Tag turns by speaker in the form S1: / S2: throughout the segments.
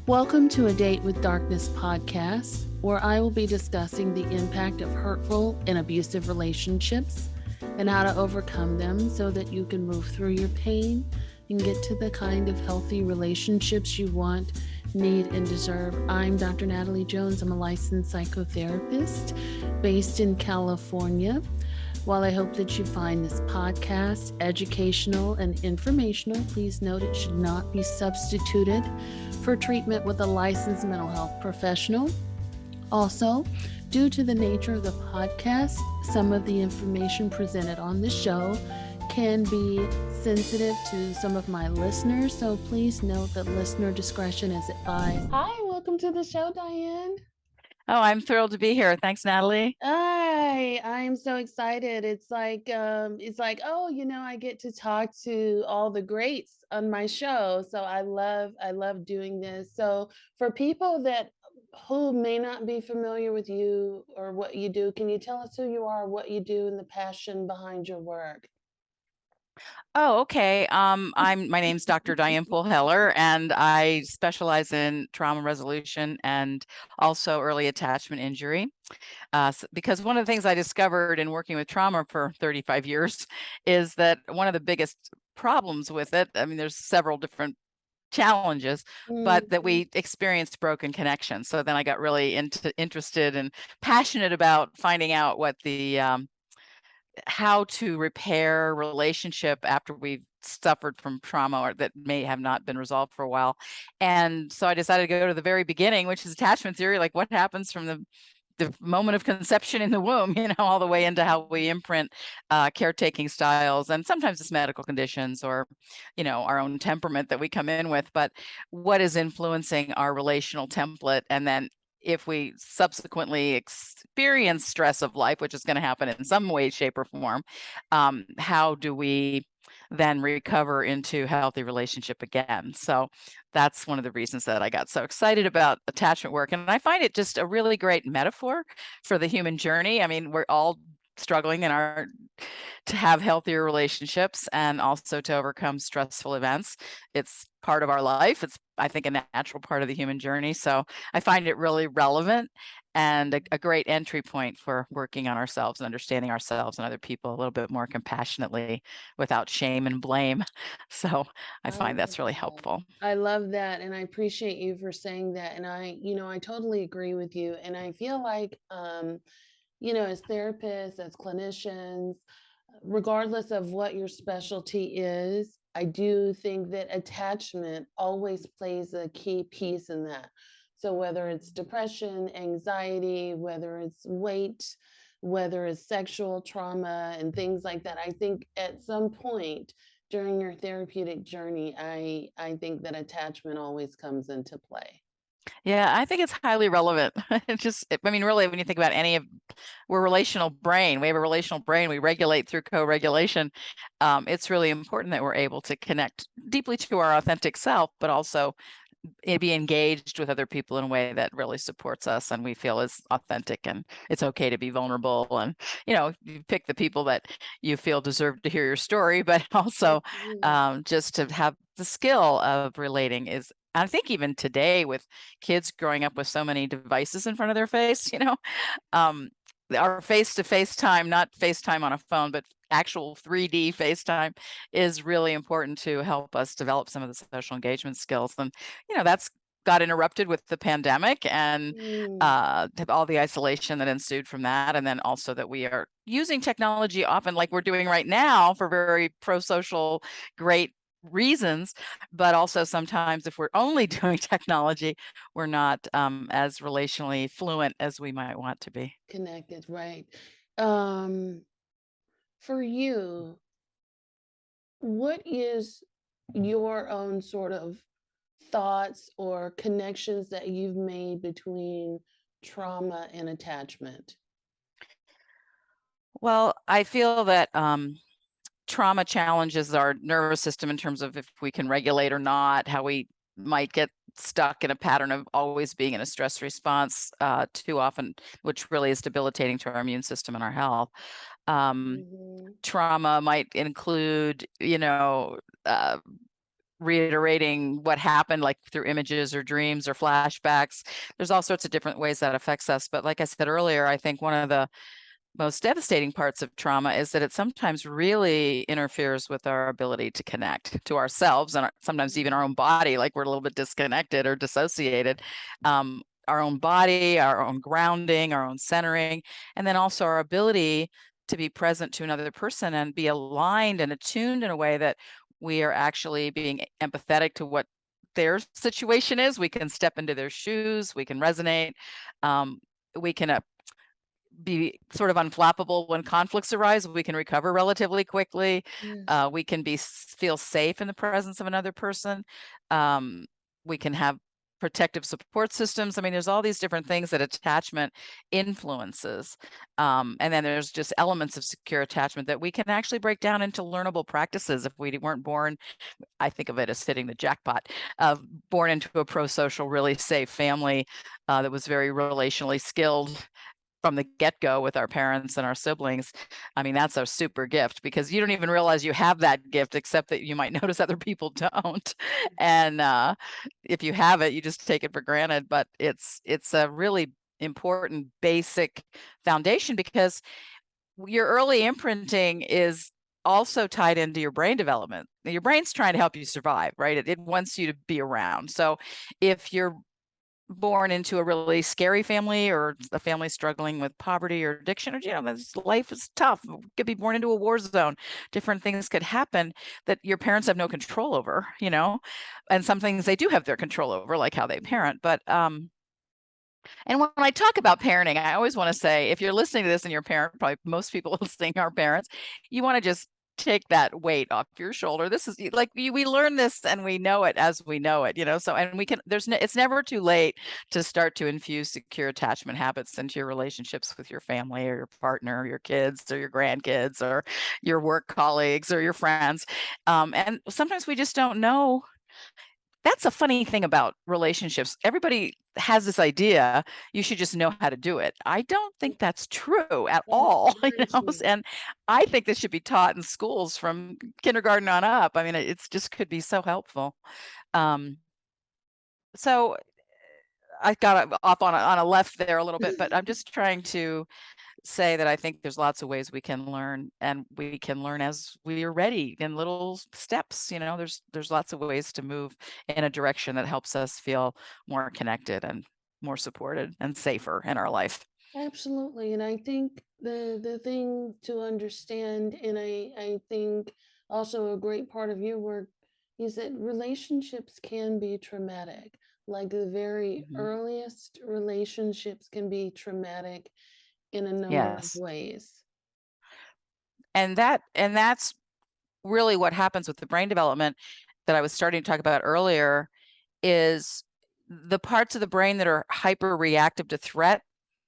S1: Welcome to A Date with Darkness podcast, where I will be discussing the impact of hurtful and abusive relationships and how to overcome them so that you can move through your pain and get to the kind of healthy relationships you want, need, and deserve. I'm Dr. Natalie Jones. I'm a licensed psychotherapist based in California. While I hope that you find this podcast educational and informational, please note it should not be substituted for treatment with a licensed mental health professional. Also, due to the nature of the podcast, some of the information presented on the show can be sensitive to some of my listeners, so please note that listener discretion is advised. Hi, welcome to the show, Diane.
S2: Oh, I'm thrilled to be here. Thanks, Natalie.
S1: I am so excited. It's like, oh, I get to talk to all the greats on my show. So I love doing this. So for people who may not be familiar with you or what you do, can you tell us who you are, what you do, and the passion behind your work?
S2: Oh, okay. My name's Dr. Diane Poole Heller, and I specialize in trauma resolution and also early attachment injury. Because one of the things I discovered in working with trauma for 35 years is that one of the biggest problems with it, I mean, there's several different challenges, but that we experienced broken connections. So then I got really interested and passionate about finding out what the how to repair relationship after we've suffered from trauma or that may have not been resolved for a while. And so I decided to go to the very beginning, which is attachment theory, like what happens from the moment of conception in the womb, all the way into how we imprint caretaking styles, and sometimes it's medical conditions or, our own temperament that we come in with, but what is influencing our relational template, and then if we subsequently experience stress of life, which is going to happen in some way, shape, or form, how do we then recover into healthy relationship again? So that's one of the reasons that I got so excited about attachment work. And I find it just a really great metaphor for the human journey. I mean, we're all struggling to have healthier relationships and also to overcome stressful events. It's part of our life. It's, I think, a natural part of the human journey. So I find it really relevant and a great entry point for working on ourselves and understanding ourselves and other people a little bit more compassionately without shame and blame. So I find that's really helpful.
S1: I love that. And I appreciate you for saying that. And I totally agree with you. And I feel like, as therapists, as clinicians, regardless of what your specialty is, I do think that attachment always plays a key piece in that. So whether it's depression, anxiety, whether it's weight, whether it's sexual trauma and things like that, I think at some point during your therapeutic journey, I think that attachment always comes into play.
S2: Yeah, I think it's highly relevant. I mean, really, when you think about we're a relational brain. We have a relational brain. We regulate through co-regulation. It's really important that we're able to connect deeply to our authentic self, but also be engaged with other people in a way that really supports us and we feel is authentic, and it's okay to be vulnerable. And, you pick the people that you feel deserve to hear your story, but also just to have the skill of relating is, I think even today with kids growing up with so many devices in front of their face, our face-to-face time, not FaceTime on a phone, but actual 3D FaceTime is really important to help us develop some of the social engagement skills. And, that's got interrupted with the pandemic and all the isolation that ensued from that. And then also that we are using technology often like we're doing right now for very pro-social, great reasons, but also sometimes if we're only doing technology, we're not as relationally fluent as we might want to be.
S1: Connected, right? For you, what is your own sort of thoughts or connections that you've made between trauma and attachment?
S2: Well, I feel that trauma challenges our nervous system in terms of if we can regulate or not, how we might get stuck in a pattern of always being in a stress response too often, which really is debilitating to our immune system and our health.
S1: Mm-hmm.
S2: Trauma might include, reiterating what happened, like through images or dreams or flashbacks. There's all sorts of different ways that affects us. But like I said earlier, I think one of the most devastating parts of trauma is that it sometimes really interferes with our ability to connect to ourselves and sometimes even our own body, like we're a little bit disconnected or dissociated. Our own body, our own grounding, our own centering, and then also our ability to be present to another person and be aligned and attuned in a way that we are actually being empathetic to what their situation is. We can step into their shoes, we can resonate, we can be sort of unflappable when conflicts arise. We can recover relatively quickly.
S1: Yes.
S2: We can feel safe in the presence of another person. We can have protective support systems. I mean, there's all these different things that attachment influences. And then there's just elements of secure attachment that we can actually break down into learnable practices. If we weren't born, I think of it as hitting the jackpot, born into a pro-social, really safe family that was very relationally skilled from the get-go with our parents and our siblings. I mean, that's a super gift because you don't even realize you have that gift, except that you might notice other people don't. And if you have it, you just take it for granted. But it's a really important basic foundation because your early imprinting is also tied into your brain development. Your brain's trying to help you survive, right? It wants you to be around. So if you're born into a really scary family or a family struggling with poverty or addiction, or life is tough, you could be born into a war zone, different things could happen that your parents have no control over, and some things they do have their control over, like how they parent. But and when I talk about parenting, I always want to say, if you're listening to this and you're a parent, probably most people listening are parents, you want to just take that weight off your shoulder. This is like we learn this and we know it as we know it, so, and we can, it's never too late to start to infuse secure attachment habits into your relationships with your family or your partner or your kids or your grandkids or your work colleagues or your friends. And sometimes we just don't know. That's a funny thing about relationships. Everybody has this idea you should just know how to do it. I don't think that's true at all. And I think this should be taught in schools from kindergarten on up. I mean, it's just could be so helpful. So I got off on a left there a little bit, but I'm just trying to say that I think there's lots of ways we can learn, and we can learn as we are ready in little steps. There's lots of ways to move in a direction that helps us feel more connected and more supported and safer in our life.
S1: Absolutely. And I think the thing to understand, and I think also a great part of your work, is that relationships can be traumatic. Like the very earliest relationships can be traumatic in a number of
S2: Yes.
S1: ways.
S2: And that's really what happens with the brain development that I was starting to talk about earlier, is the parts of the brain that are hyper reactive to threat,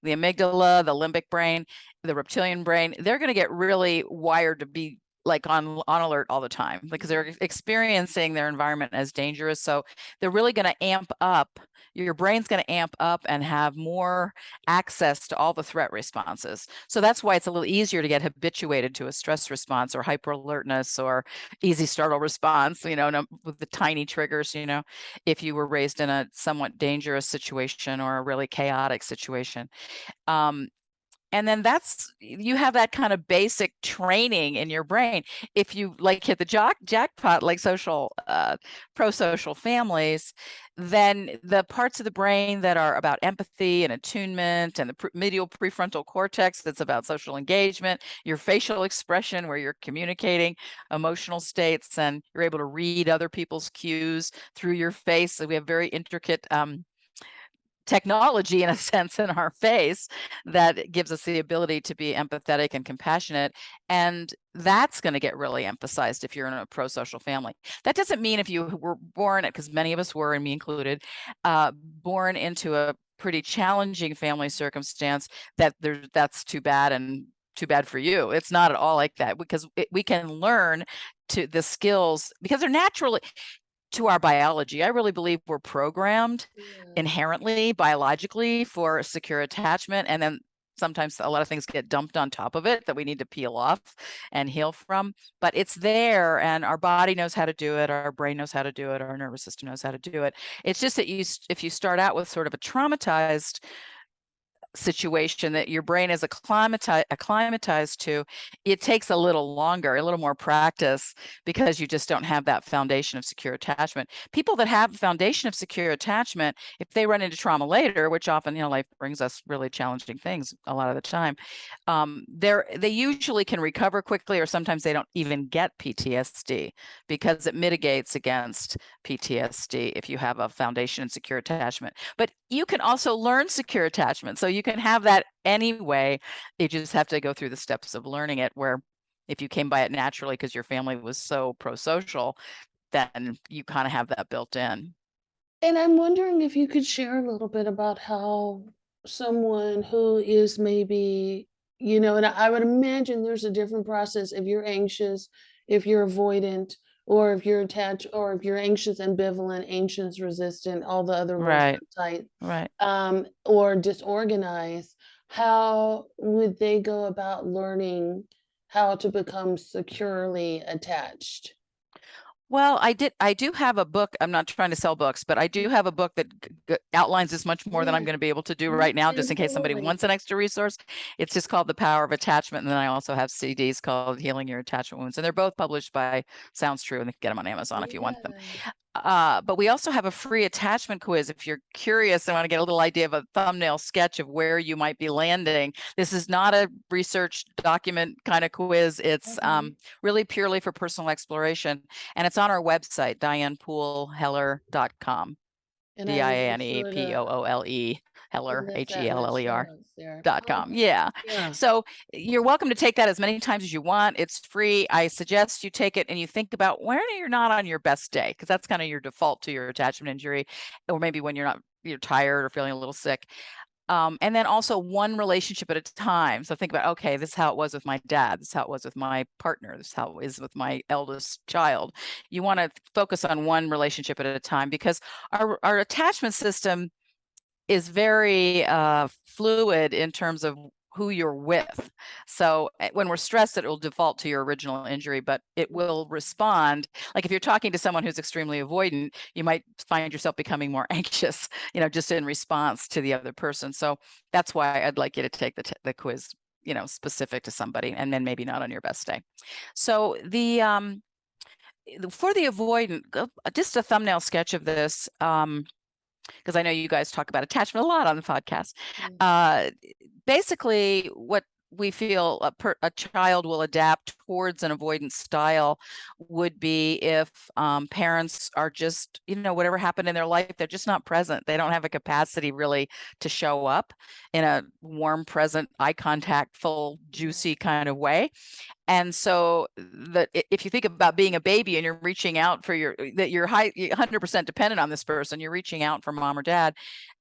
S2: the amygdala, the limbic brain, the reptilian brain, they're going to get really wired to be like on alert all the time because they're experiencing their environment as dangerous. So they're really going to amp up. Your brain's going to amp up and have more access to all the threat responses. So that's why it's a little easier to get habituated to a stress response or hyper alertness or easy startle response, with the tiny triggers, if you were raised in a somewhat dangerous situation or a really chaotic situation. And then you have that kind of basic training in your brain. If you hit the jackpot, like pro-social families, then the parts of the brain that are about empathy and attunement and the medial prefrontal cortex that's about social engagement, your facial expression where you're communicating emotional states and you're able to read other people's cues through your face. So we have very intricate technology in a sense in our face that gives us the ability to be empathetic and compassionate, and that's going to get really emphasized if you're in a pro-social family. That doesn't mean if you were born, because many of us were, and me included, born into a pretty challenging family circumstance, that's too bad and too bad for you. It's not at all like that, because we can learn to the skills because they're naturally to our biology. I really believe we're programmed inherently, biologically, for secure attachment. And then sometimes a lot of things get dumped on top of it that we need to peel off and heal from, but it's there, and our body knows how to do it, our brain knows how to do it, our nervous system knows how to do it. It's just that if you start out with sort of a traumatized situation that your brain is acclimatized to, it takes a little longer, a little more practice, because you just don't have that foundation of secure attachment. People that have a foundation of secure attachment, if they run into trauma later, which often, life brings us really challenging things a lot of the time, they usually can recover quickly, or sometimes they don't even get PTSD, because it mitigates against PTSD if you have a foundation in secure attachment. But you can also learn secure attachment, so you can have that anyway. You just have to go through the steps of learning it, where if you came by it naturally because your family was so pro-social, then you kind of have that built in.
S1: And I'm wondering if you could share a little bit about how someone who is maybe, and I would imagine there's a different process if you're anxious, if you're avoidant, or if you're attached, or if you're anxious, ambivalent, anxious, resistant, all the other words,
S2: Right.
S1: uptight,
S2: Right.
S1: or disorganized. How would they go about learning how to become securely attached?
S2: Well, I do have a book. I'm not trying to sell books, but I do have a book that outlines this much more than I'm
S1: Yeah,
S2: going to be able to do right now, just in case somebody
S1: absolutely.
S2: wants an extra resource. It's just called The Power of Attachment. And then I also have CDs called Healing Your Attachment Wounds. And they're both published by Sounds True, and you can get them on Amazon if you want them. But we also have a free attachment quiz. If you're curious and want to get a little idea of a thumbnail sketch of where you might be landing, this is not a research document kind of quiz. It's really purely for personal exploration. And it's on our website, dianepooleheller.com.
S1: And I will be sure to
S2: DianePoole Heller,
S1: list that in the show
S2: HELLER.
S1: notes there.
S2: .com. Yeah.
S1: Yeah.
S2: So you're welcome to take that as many times as you want. It's free. I suggest you take it and you think about when you're not on your best day, because that's kind of your default to your attachment injury, or maybe when you're tired or feeling a little sick. And then also one relationship at a time. So think about, okay, this is how it was with my dad. This is how it was with my partner. This is how it is with my eldest child. You want to focus on one relationship at a time, because our attachment system is very fluid in terms of who you're with. So when we're stressed, it will default to your original injury, but it will respond. Like if you're talking to someone who's extremely avoidant, you might find yourself becoming more anxious, just in response to the other person. So that's why I'd like you to take the quiz, specific to somebody, and then maybe not on your best day. So for the avoidant, just a thumbnail sketch of this, because I know you guys talk about attachment a lot on the podcast. Basically, what we feel a child will adapt towards an avoidant style would be if parents are just, whatever happened in their life, they're just not present. They don't have a capacity really to show up in a warm, present, eye contact, full, juicy kind of way. And so if you think about being a baby and you're reaching out for you're 100% dependent on this person, you're reaching out for mom or dad,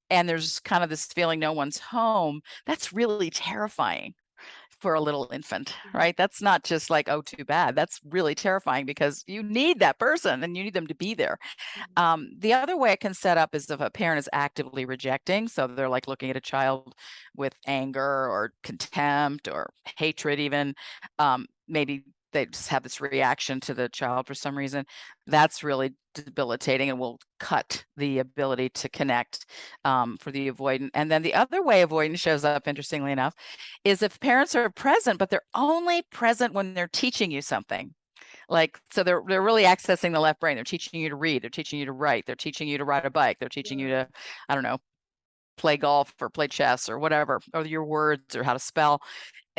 S2: and there's kind of this feeling no one's home, that's really terrifying for a little infant, right? That's not just like, oh, too bad. That's really terrifying, because you need that person and you need them to be there. The other way it can set up is if a parent is actively rejecting. So they're like looking at a child with anger or contempt or hatred even. Maybe they just have this reaction to the child for some reason. That's really debilitating and will cut the ability to connect for the avoidant. And then the other way avoidance shows up, interestingly enough, is if parents are present, but they're only present when they're teaching you something. Like, so they're really accessing the left brain. They're teaching you to read. They're teaching you to write. They're teaching you to ride a bike. They're teaching you to, I don't know, play golf or play chess or whatever, or your words or how to spell.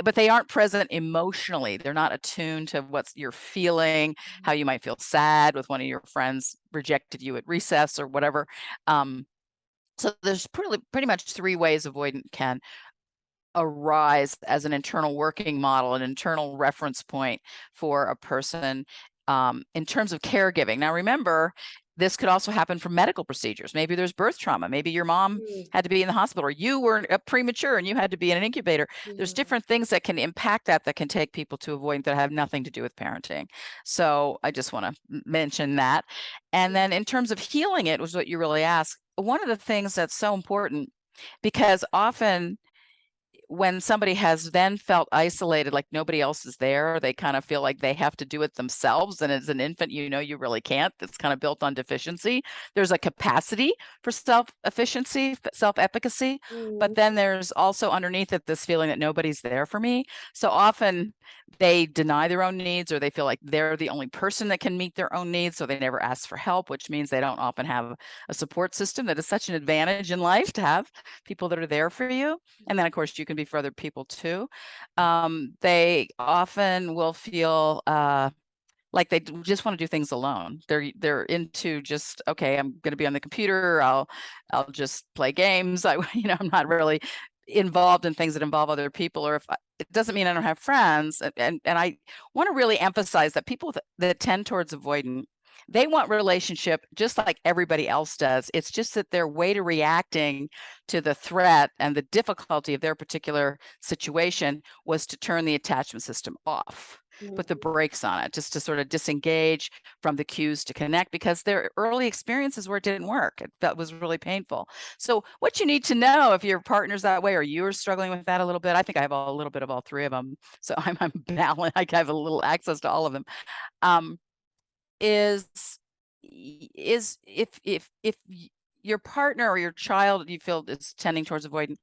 S2: But they aren't present emotionally. They're not attuned to what you're feeling, how you might feel sad with one of your friends rejected you at recess or whatever. So there's pretty much three ways avoidant can arise as an internal working model, an internal reference point for a person in terms of caregiving. Now, remember, this could also happen from medical procedures. Maybe there's birth trauma. Maybe your mom had to be in the hospital, or you were premature and you had to be in an incubator. There's different things that can impact that can take people to avoidant that have nothing to do with parenting. So I just want to mention that. And then in terms of healing it, was what you really asked. One of the things that's so important, because often when somebody has then felt isolated, like nobody else is there, they kind of feel like they have to do it themselves. And as an infant, you know, you really can't. It's kind of built on deficiency. There's a capacity for self-efficiency, self-efficacy, but then there's also underneath it this feeling that nobody's there for me. So often they deny their own needs, or they feel like they're the only person that can meet their own needs. So they never ask for help, which means they don't often have a support system. That is such an advantage in life to have people that are there for you. And then of course you can be for other people too. They often will feel like they just want to do things alone. They're into just, okay, I'm going to be on the computer. I'll just play games. I'm not really involved in things that involve other people, or it doesn't mean I don't have friends. And I want to really emphasize that people that tend towards avoidant, they want relationship just like everybody else does. It's just that their way to reacting to the threat and the difficulty of their particular situation was to turn the attachment system off, put the brakes on it, just to sort of disengage from the cues to connect, because their early experiences where it didn't work, that was really painful. So what you need to know if your partner's that way, or you're struggling with that a little bit, I think I have a little bit of all three of them. So I'm balanced. I have a little access to all of them. Is if your partner or your child you feel is tending towards avoidant,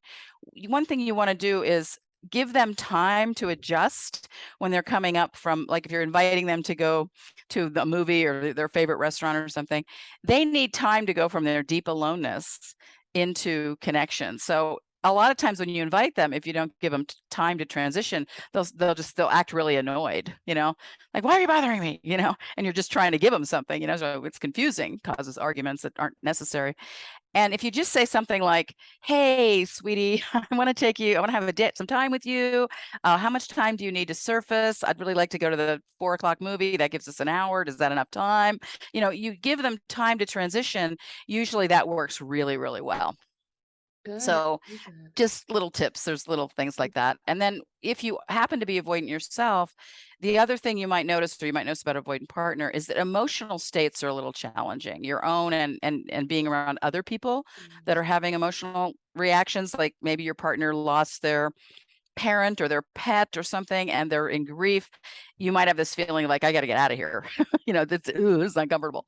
S2: one thing you want to do is give them time to adjust when they're coming up from, like if you're inviting them to go to the movie or their favorite restaurant or something, they need time to go from their deep aloneness into connection. So a lot of times when you invite them, if you don't give them time to transition, they'll act really annoyed, like, why are you bothering me? And you're just trying to give them something, so it's confusing, causes arguments that aren't necessary. And if you just say something like, hey, sweetie, I want to have some time with you. How much time do you need to surface? I'd really like to go to the 4:00 movie. That gives us an hour. Is that enough time? You give them time to transition. Usually that works really, really well.
S1: Good.
S2: So just little tips, there's little things like that. And then if you happen to be avoidant yourself, the other thing you might notice, or you might notice about avoidant partner, is that emotional states are a little challenging, your own and being around other people that are having emotional reactions. Like maybe your partner lost their parent or their pet or something and they're in grief. You might have this feeling like, I got to get out of here. This is uncomfortable.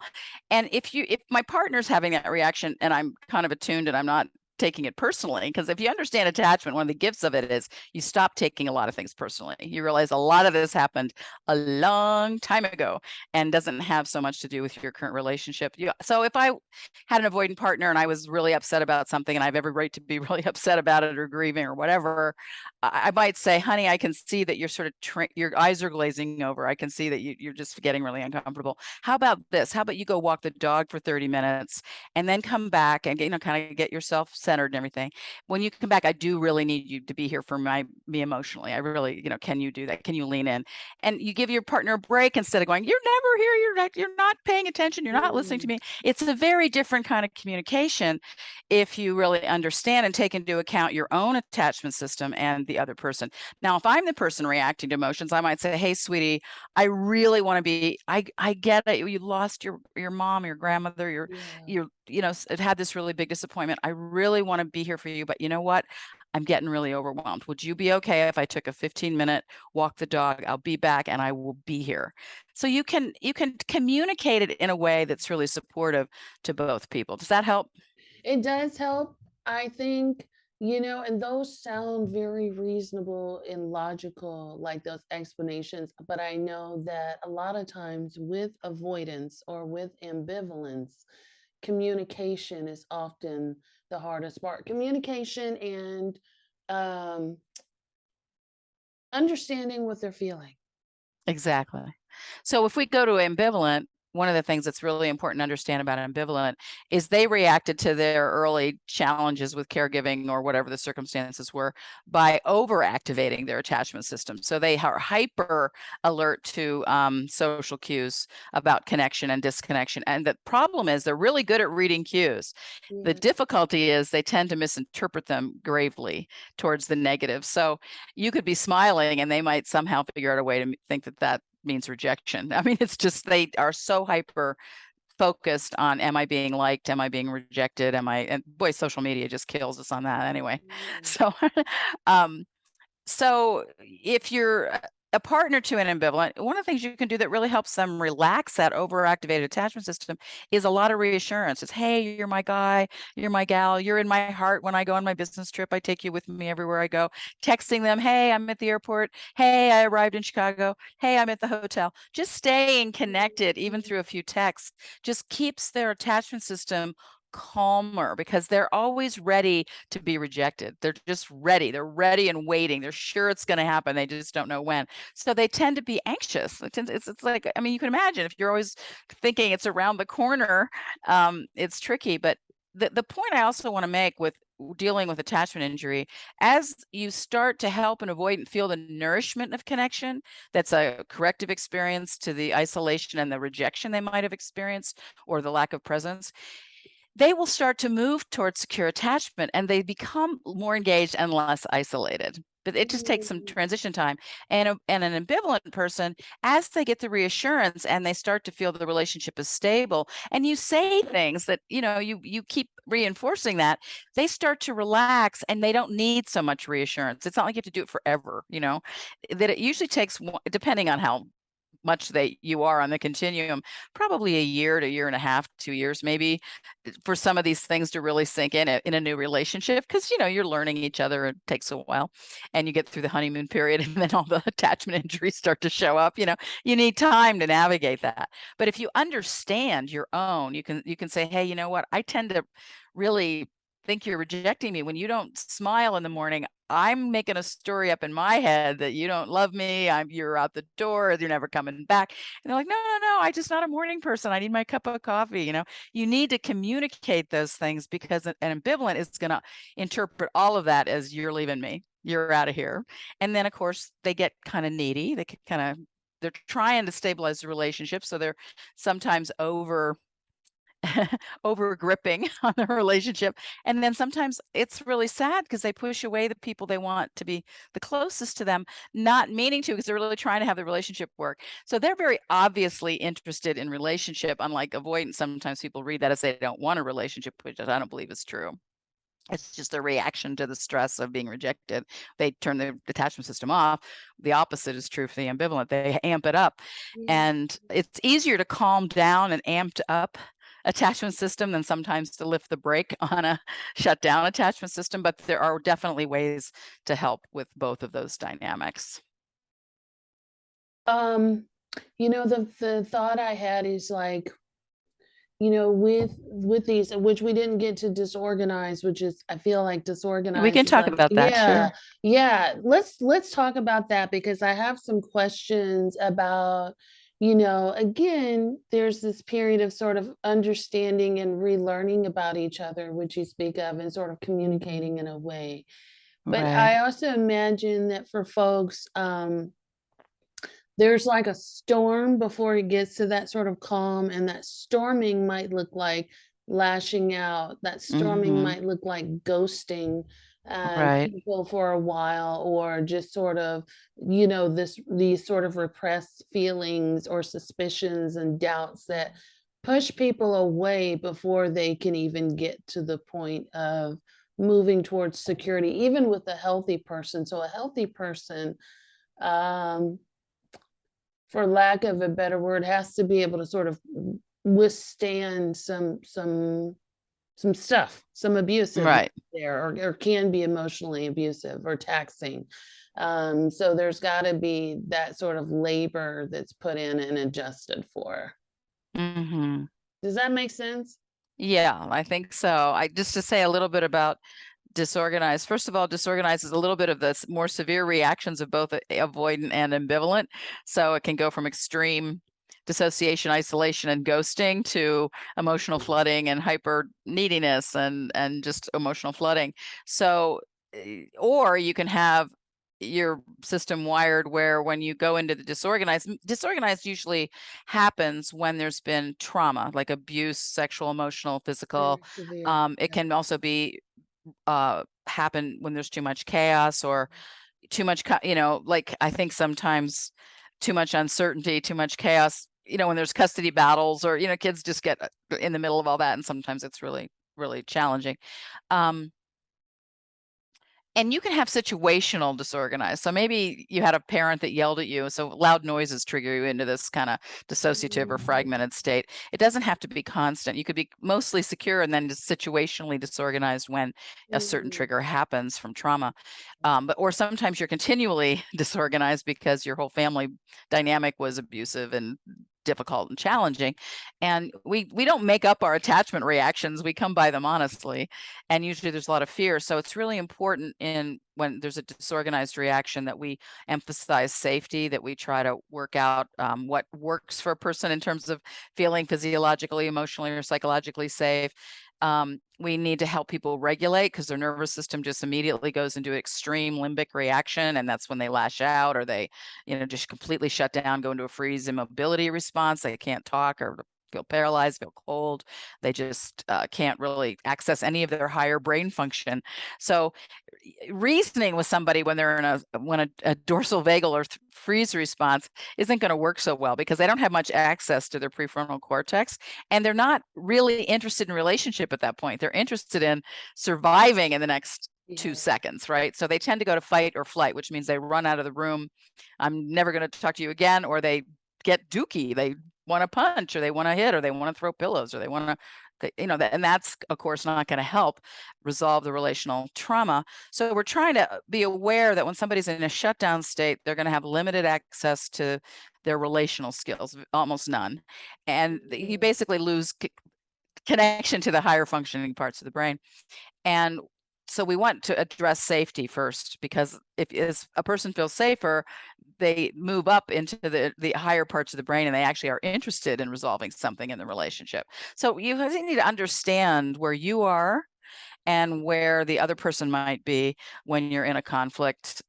S2: And if my partner's having that reaction and I'm kind of attuned and I'm not taking it personally, because if you understand attachment, one of the gifts of it is you stop taking a lot of things personally. You realize a lot of this happened a long time ago and doesn't have so much to do with your current relationship. So if I had an avoidant partner and I was really upset about something, and I have every right to be really upset about it or grieving or whatever, I might say, honey, I can see that you're sort of your eyes are glazing over. I can see that you're just getting really uncomfortable. How about this? How about you go walk the dog for 30 minutes and then come back and kind of get yourself centered and everything. When you come back, I do really need you to be here for me emotionally. I really, can you do that? Can you lean in? And you give your partner a break instead of going, you're never here. You're not paying attention. You're not listening to me. It's a very different kind of communication if you really understand and take into account your own attachment system and the other person. Now, if I'm the person reacting to emotions, I might say, hey, sweetie, I really want to be, I get it. You lost your mom, your grandmother, it had this really big disappointment. I really want to be here for you, but you know what? I'm getting really overwhelmed. Would you be okay if I took a 15-minute walk the dog? I'll be back and I will be here. So you can communicate it in a way that's really supportive to both people. Does that help?
S1: It does help. I think, and those sound very reasonable and logical, like those explanations. But I know that a lot of times with avoidance or with ambivalence, communication is often the hardest part. Communication and understanding what they're feeling.
S2: Exactly. So if we go to ambivalent, one of the things that's really important to understand about ambivalent is they reacted to their early challenges with caregiving or whatever the circumstances were by overactivating their attachment system. So they are hyper alert to social cues about connection and disconnection. And the problem is they're really good at reading cues. The difficulty is they tend to misinterpret them gravely towards the negative. So you could be smiling and they might somehow figure out a way to think that means rejection. I mean, it's just they are so hyper focused on, am I being liked? Am I being rejected? And boy, social media just kills us on that anyway. So, so if you're a partner to an ambivalent, one of the things you can do that really helps them relax that overactivated attachment system is a lot of reassurance. It's, hey, you're my guy, you're my gal, you're in my heart. When I go on my business trip, I take you with me everywhere I go. Texting them, hey, I'm at the airport. Hey, I arrived in Chicago. Hey, I'm at the hotel. Just staying connected, even through a few texts, just keeps their attachment system calmer, because they're always ready to be rejected. They're just ready. They're ready and waiting. They're sure it's going to happen. They just don't know when. So they tend to be anxious. It's like, I mean, you can imagine if you're always thinking it's around the corner, it's tricky. But the point I also want to make with dealing with attachment injury, as you start to help an avoidant feel the nourishment of connection, that's a corrective experience to the isolation and the rejection they might have experienced, or the lack of presence, they will start to move towards secure attachment, and they become more engaged and less isolated. But it just takes some transition time. And an ambivalent person, as they get the reassurance and they start to feel the relationship is stable, and you say things that, you keep reinforcing that, they start to relax and they don't need so much reassurance. It's not like you have to do it forever, that it usually takes, depending on how much you are on the continuum, probably a year to year and a half, 2 years, maybe, for some of these things to really sink in a new relationship, because you're learning each other. It takes a while, and you get through the honeymoon period, and then all the attachment injuries start to show up. You need time to navigate that. But if you understand your own, you can say, hey, you know what, I tend to really think you're rejecting me when you don't smile in the morning. I'm making a story up in my head that you don't love me. You're out the door. You're never coming back. And they're like, no, I'm just not a morning person. I need my cup of coffee. You need to communicate those things, because an ambivalent is going to interpret all of that as, you're leaving me, you're out of here. And then, of course, they get kind of needy. They're trying to stabilize the relationship, so they're sometimes over gripping on the relationship. And then sometimes it's really sad, because they push away the people they want to be the closest to them, not meaning to, because they're really trying to have the relationship work. So they're very obviously interested in relationship, unlike avoidance. Sometimes people read that as they don't want a relationship, which I don't believe is true. It's just a reaction to the stress of being rejected. They turn the attachment system off. The opposite is true for the ambivalent. They amp it up. And it's easier to calm down an amped up attachment system than sometimes to lift the brake on a shut down attachment system. But there are definitely ways to help with both of those dynamics.
S1: The thought I had is like, with these, which we didn't get to disorganize, which is, I feel like disorganized.
S2: We can talk about that.
S1: Yeah,
S2: sure.
S1: Yeah. Let's talk about that, because I have some questions about, again, there's this period of sort of understanding and relearning about each other, which you speak of, and sort of communicating in a way. But
S2: Right.
S1: I also imagine that for folks, there's like a storm before it gets to that sort of calm, and that storming might look like lashing out. That storming might look like ghosting
S2: Right.
S1: people for a while, or just sort of, these sort of repressed feelings or suspicions and doubts that push people away before they can even get to the point of moving towards security, even with a healthy person. So a healthy person, um, for lack of a better word, has to be able to sort of withstand some stuff, some abusive
S2: Right.
S1: there, or can be emotionally abusive or taxing. So there's got to be that sort of labor that's put in and adjusted for. Does that make sense?
S2: Yeah, I think so. Just to say a little bit about disorganized. First of all, disorganized is a little bit of the more severe reactions of both avoidant and ambivalent. So it can go from extreme dissociation, isolation, and ghosting to emotional flooding and hyper neediness and just emotional flooding. So, or you can have your system wired where when you go into the disorganized usually happens when there's been trauma, like abuse, sexual, emotional, physical. It can also be happen when there's too much chaos, or too much, like I think sometimes too much uncertainty, too much chaos when there's custody battles, or kids just get in the middle of all that, and sometimes it's really, really challenging. And you can have situational disorganized. So maybe you had a parent that yelled at you. So loud noises trigger you into this kind of dissociative or fragmented state. It doesn't have to be constant. You could be mostly secure and then just situationally disorganized when a certain trigger happens from trauma. Or sometimes you're continually disorganized because your whole family dynamic was abusive and difficult and challenging. And we don't make up our attachment reactions. We come by them honestly. And usually there's a lot of fear. So it's really important when there's a disorganized reaction that we emphasize safety, that we try to work out what works for a person in terms of feeling physiologically, emotionally, or psychologically safe. We need to help people regulate, because their nervous system just immediately goes into extreme limbic reaction, and that's when they lash out, or they, just completely shut down, go into a freeze immobility response. They can't talk or feel paralyzed, feel cold. They just can't really access any of their higher brain function. So reasoning with somebody when they're in a dorsal vagal or freeze response isn't going to work so well, because they don't have much access to their prefrontal cortex, and they're not really interested in relationship at that point. They're interested in surviving in the next 2 seconds, right? So they tend to go to fight or flight, which means they run out of the room. I'm never going to talk to you again. Or they get dookie. They want to punch, or they want to hit, or they want to throw pillows, or they want to, and that's of course not going to help resolve the relational trauma. So we're trying to be aware that when somebody's in a shutdown state, they're going to have limited access to their relational skills, almost none. And you basically lose connection to the higher functioning parts of the brain. And so we want to address safety first, because if a person feels safer, they move up into the higher parts of the brain, and they actually are interested in resolving something in the relationship. So you need to understand where you are and where the other person might be when you're in a conflict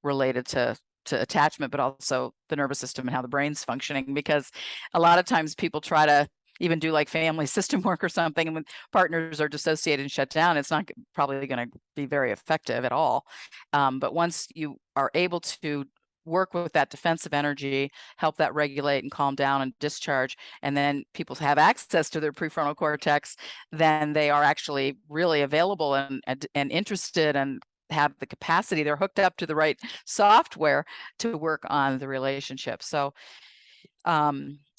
S2: related to attachment, but also the nervous system and how the brain's functioning. Because a lot of times people try to even do like family system work or something, and when partners are dissociated and shut down, it's not probably going to be very effective at all. But once you are able to work with that defensive energy, help that regulate and calm down and discharge, and then people have access to their prefrontal cortex, then they are actually really available and interested and have the capacity. They're hooked up to the right software to work on the relationship. So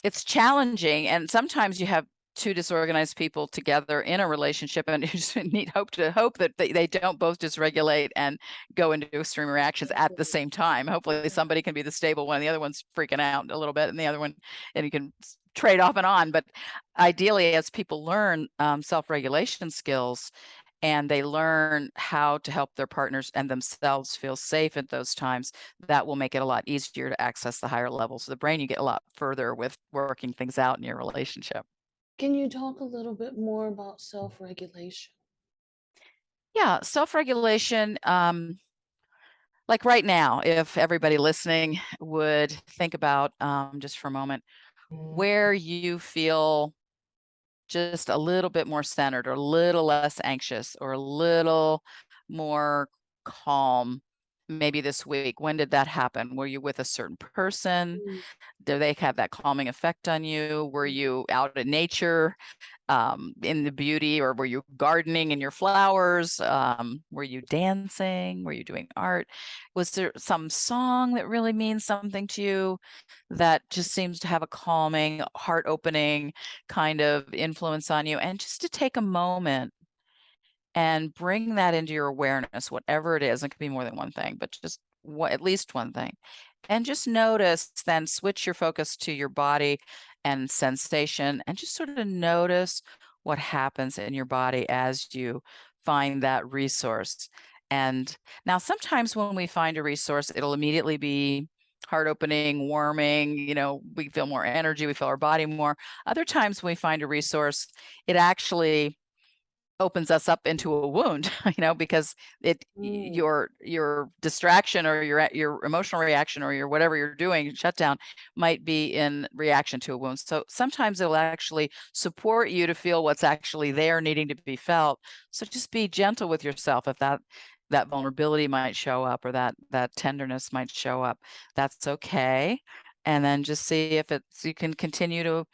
S2: it's challenging, and sometimes you have two disorganized people together in a relationship, and you just hope that they don't both dysregulate and go into extreme reactions at the same time. Hopefully somebody can be the stable one, the other one's freaking out a little bit, and the other one, and you can trade off and on. But ideally, as people learn self-regulation skills, and they learn how to help their partners and themselves feel safe at those times, that will make it a lot easier to access the higher levels of the brain. You get a lot further with working things out in your relationship.
S1: Can you talk a little bit more about self-regulation?
S2: Yeah, self-regulation, like right now, if everybody listening would think about, just for a moment, where you feel just a little bit more centered, or a little less anxious, or a little more calm, maybe this week. When did that happen? Were you with a certain person? Do they have that calming effect on you? Were you out in nature, in the beauty, or were you gardening in your flowers? Were you dancing? Were you doing art? Was there some song that really means something to you, that just seems to have a calming, heart-opening kind of influence on you? And just to take a moment and bring that into your awareness, whatever it is. It could be more than one thing, but just at least one thing. And just notice, then switch your focus to your body and sensation, and just sort of notice what happens in your body as you find that resource. And now sometimes when we find a resource, it'll immediately be heart opening, warming, we feel more energy, we feel our body more. Other times when we find a resource, it actually opens us up into a wound, because your distraction, or your emotional reaction, or your whatever you're doing, shutdown, might be in reaction to a wound. So sometimes it'll actually support you to feel what's actually there needing to be felt. So just be gentle with yourself if that vulnerability might show up, or that tenderness might show up. That's okay. and then just see if you can continue to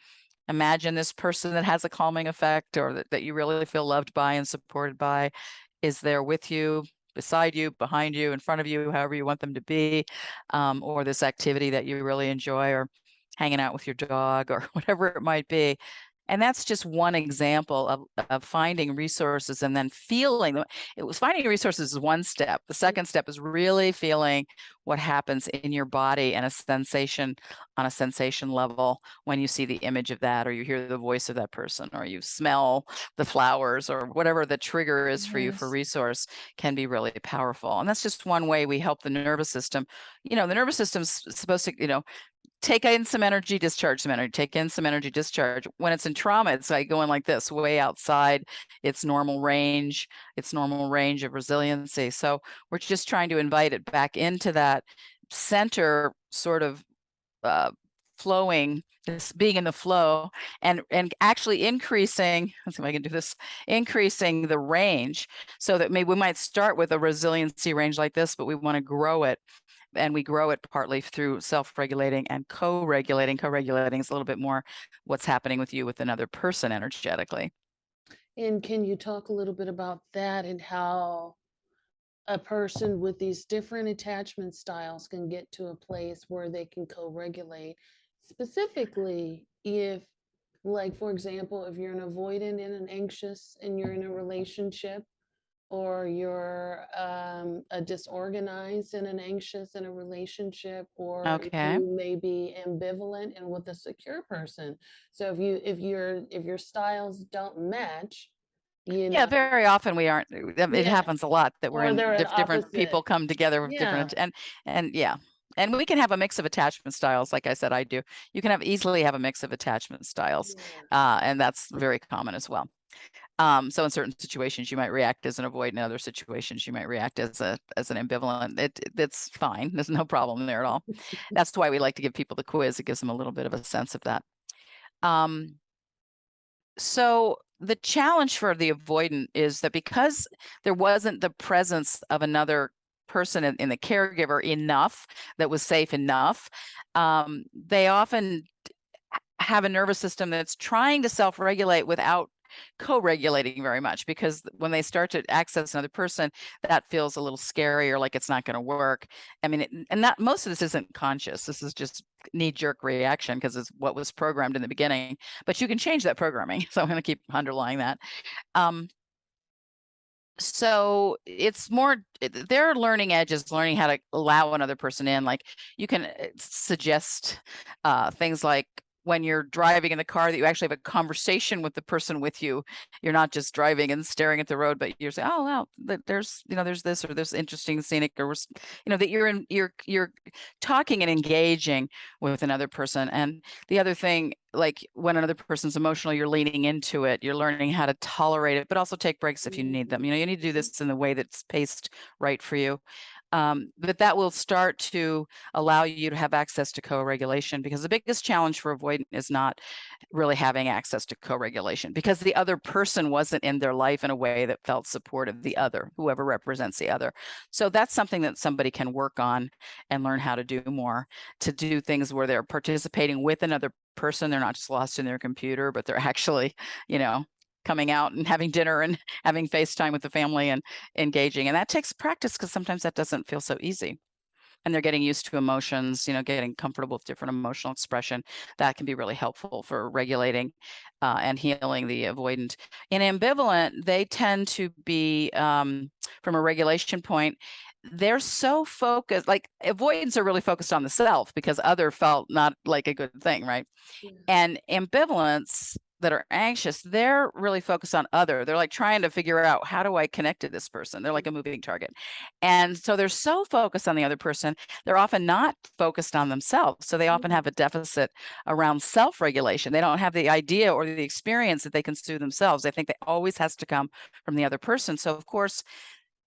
S2: imagine this person that has a calming effect, or that you really feel loved by and supported by, is there with you, beside you, behind you, in front of you, however you want them to be, or this activity that you really enjoy, or hanging out with your dog, or whatever it might be. And that's just one example of finding resources and then feeling them. Finding resources is one step. The second step is really feeling what happens in your body and on a sensation level when you see the image of that, or you hear the voice of that person, or you smell the flowers, or whatever the trigger is for you for resource, can be really powerful. And that's just one way we help the nervous system. The nervous system's supposed to, take in some energy, discharge some energy, take in some energy, discharge. When it's in trauma, it's like going like this, way outside its normal range of resiliency. So we're just trying to invite it back into that center, sort of flowing, this being in the flow, and actually increasing, let's see if I can do this, increasing the range, so that maybe we might start with a resiliency range like this, but we want to grow it. And we grow it partly through self-regulating and co-regulating. Co-regulating is a little bit more what's happening with you with another person energetically.
S1: And can you talk a little bit about that, and how a person with these different attachment styles can get to a place where they can co-regulate? Specifically, if, like, for example, if you're an avoidant and an anxious and you're in a relationship, or you're a disorganized and an anxious in a relationship, or if
S2: Okay.
S1: you may be ambivalent and with a secure person. So if your styles don't match,
S2: Yeah, very often we aren't. It
S1: yeah,
S2: happens a lot that we're
S1: or
S2: in
S1: they're an
S2: different people
S1: opposite.
S2: come together with
S1: Yeah,
S2: different, and yeah. And we can have a mix of attachment styles. Like I said, I do. You can easily have a mix of attachment styles,
S1: yeah.
S2: and that's very common as well. So in certain situations, you might react as an avoidant. In other situations, you might react as an ambivalent. It's fine. There's no problem there at all. That's why we like to give people the quiz. It gives them a little bit of a sense of that. So the challenge for the avoidant is that because there wasn't the presence of another person in the caregiver enough, that was safe enough, they often have a nervous system that's trying to self-regulate without co-regulating very much, because when they start to access another person, that feels a little scary, or like it's not going to work. I mean, and that most of this isn't conscious. This is just knee-jerk reaction, because it's what was programmed in the beginning. But you can change that programming. So I'm going to keep underlying that. So it's more, their learning edge is learning how to allow another person in. Like, you can suggest things like, when you're driving in the car, that you actually have a conversation with the person with you. You're not just driving and staring at the road, but you're saying, oh, wow, there's this, or there's interesting scenic, or, that you're talking and engaging with another person. And the other thing, like, when another person's emotional, you're leaning into it, you're learning how to tolerate it, but also take breaks if you need them. You need to do this in the way that's paced right for you. But that will start to allow you to have access to co-regulation, because the biggest challenge for avoidant is not really having access to co-regulation, because the other person wasn't in their life in a way that felt supportive, the other, whoever represents the other. So that's something that somebody can work on and learn how to do more, to do things where they're participating with another person. They're not just lost in their computer, but they're actually, coming out and having dinner and having FaceTime with the family and engaging. And that takes practice, because sometimes that doesn't feel so easy. And they're getting used to emotions, getting comfortable with different emotional expression. That can be really helpful for regulating and healing the avoidant. In ambivalent, they tend to be, from a regulation point, they're so focused, like, avoidants are really focused on the self, because other felt not like a good thing, right?
S1: Yeah.
S2: And ambivalents that are anxious, they're really focused on other. They're like trying to figure out, how do I connect to this person? They're like a moving target. And so they're so focused on the other person, they're often not focused on themselves. So they often have a deficit around self-regulation. They don't have the idea or the experience that they can soothe themselves. They think that always has to come from the other person. So of course,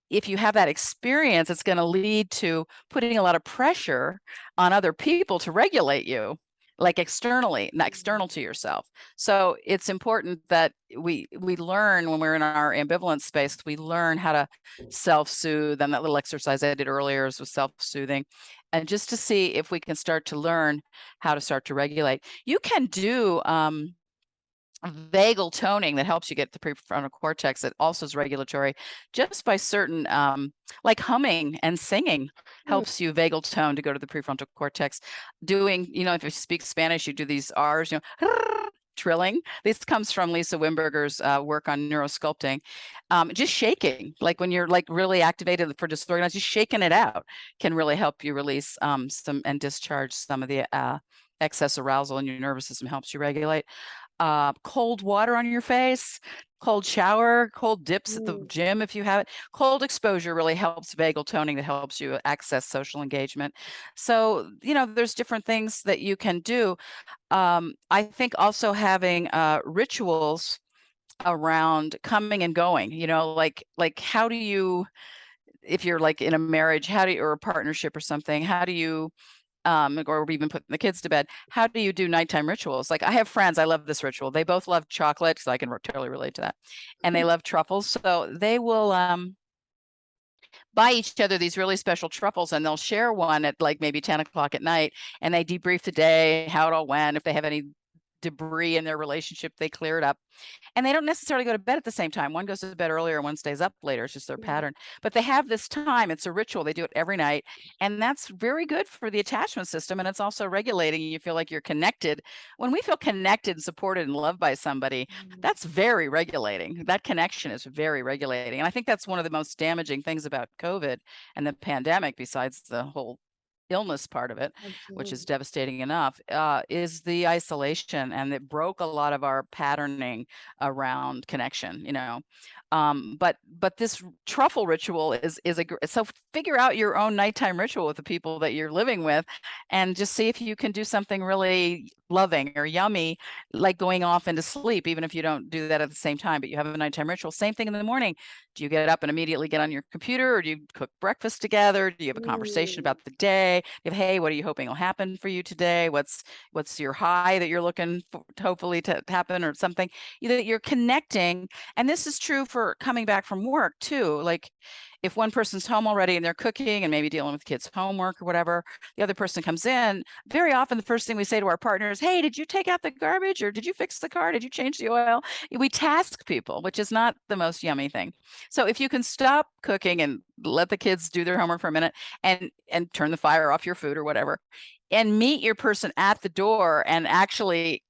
S2: if you have that experience, it's going to lead to putting a lot of pressure on other people to regulate you. like externally, not external to yourself. So it's important that we learn when we're in our ambivalent space, we learn how to self-soothe. And that little exercise I did earlier is with self-soothing, and just to see if we can start to learn how to start to regulate. You can do vagal toning that helps you get the prefrontal cortex. It also is regulatory just by certain, like humming and singing helps you vagal tone to go to the prefrontal cortex. Doing, if you speak Spanish, you do these R's, trilling. This comes from Lisa Wimberger's work on neurosculpting. Just shaking, like when you're like really activated for disorganized, just shaking it out can really help you release some and discharge some of the excess arousal in your nervous system, helps you regulate. Cold water on your face, cold shower, cold dips at the gym if you have it. Cold exposure really helps vagal toning, that helps you access social engagement. So, there's different things that you can do. I think also having rituals around coming and going, like how do you, if you're like in a marriage, or a partnership or something, how do you or even putting the kids to bed, how do you do nighttime rituals? Like I have friends, I love this ritual. They both love chocolate, so I can totally relate to that. And they love truffles. So they will buy each other these really special truffles, and they'll share one at like maybe 10 o'clock at night. And they debrief the day, how it all went. If they have any debris in their relationship, they clear it up. And they don't necessarily go to bed at the same time. One goes to bed earlier, one stays up later. It's just their pattern. But they have this time. It's a ritual. They do it every night. And that's very good for the attachment system. And it's also regulating. You feel like you're connected. When we feel connected and supported and loved by somebody, that's very regulating. That connection is very regulating. And I think that's one of the most damaging things about COVID and the pandemic, besides the whole illness part of it, which is devastating enough, is the isolation, and it broke a lot of our patterning around connection, but this truffle ritual is so figure out your own nighttime ritual with the people that you're living with, and just see if you can do something really loving or yummy, like going off into sleep, even if you don't do that at the same time, but you have a nighttime ritual. Same thing in the morning. Do you get up and immediately get on your computer, or do you cook breakfast together? Do you have a conversation about the day? Hey, what are you hoping will happen for you today? What's your high that you're looking for, hopefully to happen, or something? You're connecting. And this is true for coming back from work too. Like if one person's home already and they're cooking and maybe dealing with kids' homework or whatever, the other person comes in, very often the first thing we say to our partners, hey, did you take out the garbage, or did you fix the car? Did you change the oil? We task people, which is not the most yummy thing. So if you can stop cooking and let the kids do their homework for a minute, and turn the fire off your food or whatever, and meet your person at the door and actually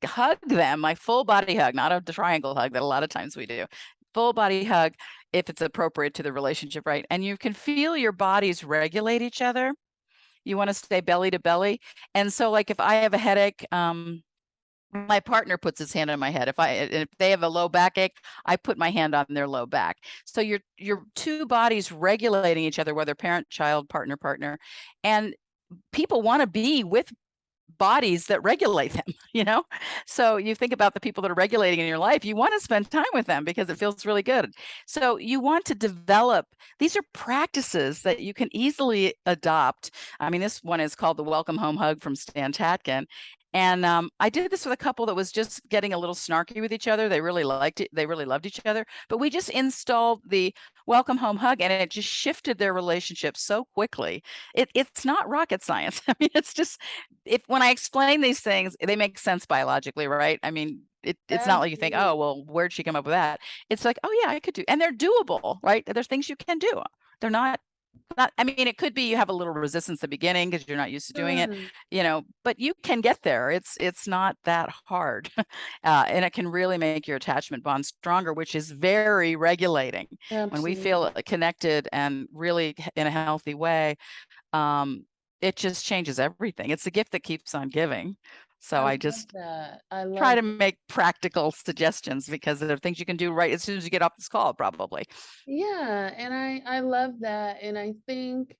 S2: hug them, my full body hug, not a triangle hug that a lot of times we do, full body hug if it's appropriate to the relationship, right? And you can feel your bodies regulate each other. You want to stay belly to belly. And so like if I have a headache, my partner puts his hand on my head. If they have a low backache, I put my hand on their low back. So your two bodies regulating each other, whether parent, child, partner, and people want to be with bodies that regulate them, So you think about the people that are regulating in your life, you want to spend time with them because it feels really good. So you want to develop, these are practices that you can easily adopt. I mean, this one is called the Welcome Home Hug from Stan Tatkin. And I did this with a couple that was just getting a little snarky with each other. They really liked it. They really loved each other. But we just installed the Welcome Home Hug, and it just shifted their relationship so quickly. It's not rocket science. I mean, it's just, when I explain these things, they make sense biologically, right? I mean, it's not like you think, oh, well, where'd she come up with that? It's like, oh yeah, I could do, and they're doable, right? There's things you can do. They're not, I mean, it could be you have a little resistance at the beginning because you're not used to doing it, but you can get there. It's not that hard. And it can really make your attachment bond stronger, which is very regulating. When we feel connected and really in a healthy way, it just changes everything. It's the gift that keeps on giving. So I just try to make practical suggestions because there are things you can do right as soon as you get off this call, probably.
S1: Yeah, and I love that. And I think,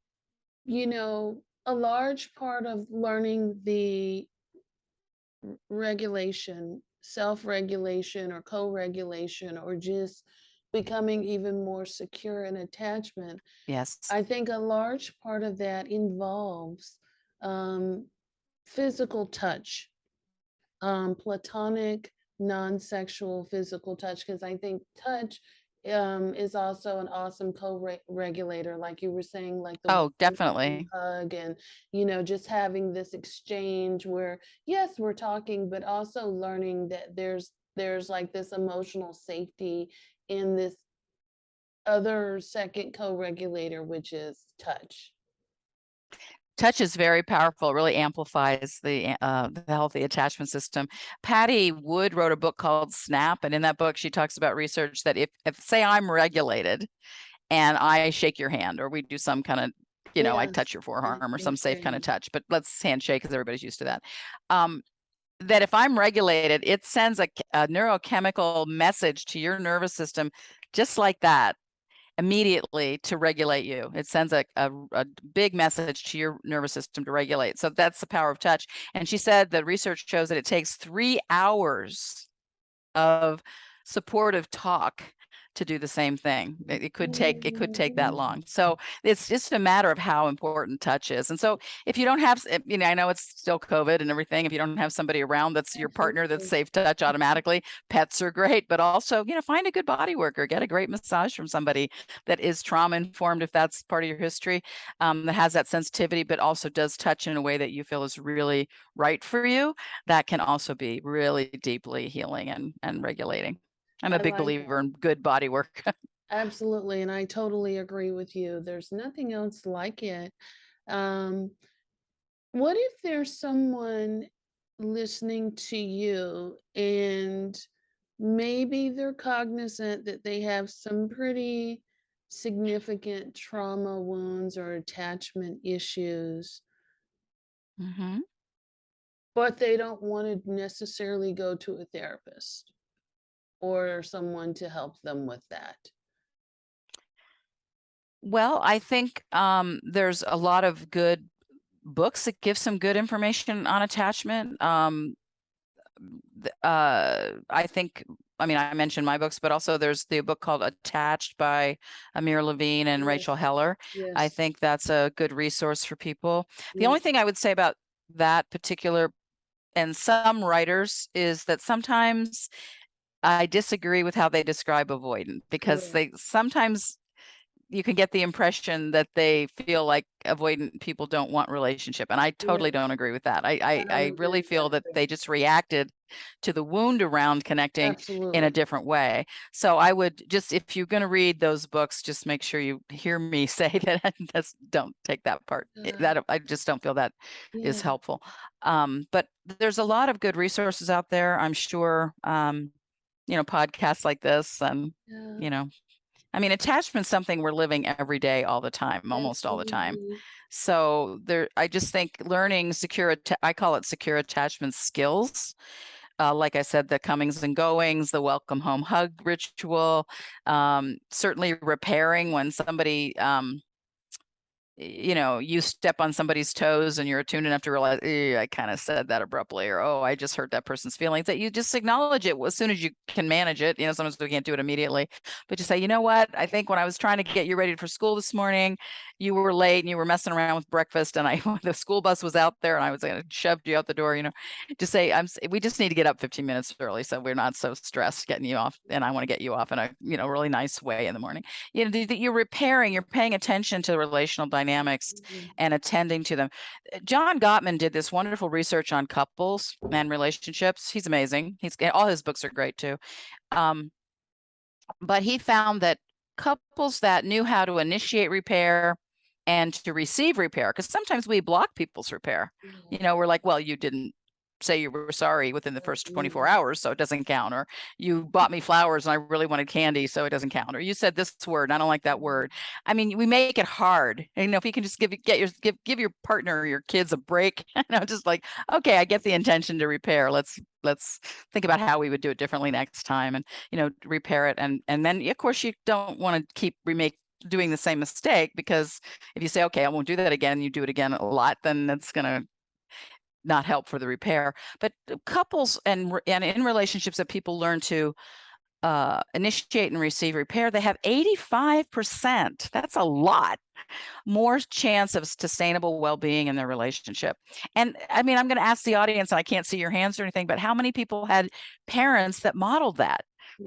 S1: a large part of learning the regulation, self-regulation or co-regulation, or just becoming even more secure in attachment,
S2: Yes.
S1: I think a large part of that involves physical touch, platonic, non-sexual physical touch, because I think touch is also an awesome co-regulator, like you were saying, like the
S2: Oh,
S1: warm
S2: definitely.
S1: hug, and just having this exchange where, yes, we're talking, but also learning that there's like this emotional safety in this other second co-regulator, which is touch.
S2: Touch is very powerful. It really amplifies the healthy attachment system. Patty Wood wrote a book called Snap, and in that book, she talks about research that if say I'm regulated and I shake your hand, or we do some kind of, I touch your forearm or some safe kind of touch, but let's handshake because everybody's used to that. That if I'm regulated, it sends a neurochemical message to your nervous system, just like that, immediately to regulate you. It sends a big message to your nervous system to regulate. So that's the power of touch. And she said that research shows that it takes 3 hours of supportive talk to do the same thing. It could take that long. So it's just a matter of how important touch is. And so if you don't have, I know it's still COVID and everything. If you don't have somebody around that's your partner that's safe touch automatically, pets are great. But also, find a good body worker, get a great massage from somebody that is trauma informed, if that's part of your history, that has that sensitivity, but also does touch in a way that you feel is really right for you. That can also be really deeply healing and regulating. I'm a big believer in good body work.
S1: Absolutely, and I totally agree with you. There's nothing else like it. Um, what if there's someone listening to you and maybe they're cognizant that they have some pretty significant trauma wounds or attachment issues,
S2: Mm-hmm.
S1: but they don't want to necessarily go to a therapist or someone to help them with that?
S2: Well, I think there's a lot of good books that give some good information on attachment. I think, I mentioned my books, but also there's the book called Attached by Amir Levine and Rachel Heller. I
S1: Yes.
S2: think that's a good resource for people. The
S1: Yes.
S2: only thing I would say about that particular and some writers is that sometimes I disagree with how they describe avoidant, because they sometimes you can get the impression that they feel like avoidant people don't want relationship. And I totally don't agree with that. I really feel that they just reacted to the wound around connecting in a different way. So I would just, if you're going to read those books, just make sure you hear me say that. Don't take that part. That I just don't feel that is helpful. But there's a lot of good resources out there, I'm sure. Podcasts like this, and attachment's something we're living every day, all the time, almost all the time. So I just think learning I call it secure attachment skills. Like I said, the comings and goings, the welcome home hug ritual, certainly repairing when somebody, you step on somebody's toes and you're attuned enough to realize, I kind of said that abruptly, or, oh, I just hurt that person's feelings, that you just acknowledge it as soon as you can manage it. Sometimes we can't do it immediately, but you say, you know what, I think when I was trying to get you ready for school this morning, you were late and you were messing around with breakfast, and the school bus was out there and I was going to shove you out the door, just say, we just need to get up 15 minutes early so we're not so stressed getting you off, and I want to get you off in a, really nice way in the morning. You're repairing, you're paying attention to the relational dynamics and attending to them. John Gottman did this wonderful research on couples and relationships. He's amazing. All his books are great too. But he found that couples that knew how to initiate repair and to receive repair, because sometimes we block people's repair. We're like, well, you didn't say you were sorry within the first 24 hours, so it doesn't count. Or you bought me flowers and I really wanted candy, so it doesn't count. Or you said this word, I don't like that word. We make it hard. And, if you can just give your partner or your kids a break, just like, okay, I get the intention to repair. Let's think about how we would do it differently next time, and, repair it. And then, of course, you don't want to keep doing the same mistake, because if you say, okay, I won't do that again, you do it again a lot, then that's going to not help for the repair. But couples and in relationships that people learn to initiate and receive repair, they have 85%. That's a lot more chance of sustainable well-being in their relationship. And I mean, I'm going to ask the audience, and I can't see your hands or anything, but how many people had parents that modeled that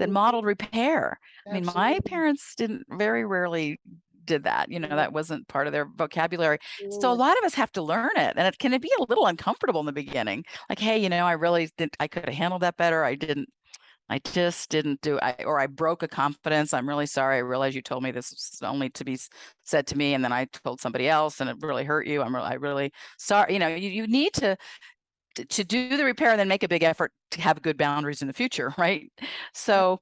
S2: modeled repair? I mean, my parents didn't, very rarely did that. You know, that wasn't part of their vocabulary. So a lot of us have to learn it, and it can be a little uncomfortable in the beginning. Like, hey, you know, I really didn't, I could have handled that better. I just didn't do, or I broke a confidence. I'm really sorry. I realize you told me this was only to be said to me, and then I told somebody else, and it really hurt you. I really sorry. You know, you need to do the repair and then make a big effort to have good boundaries in the future, right? So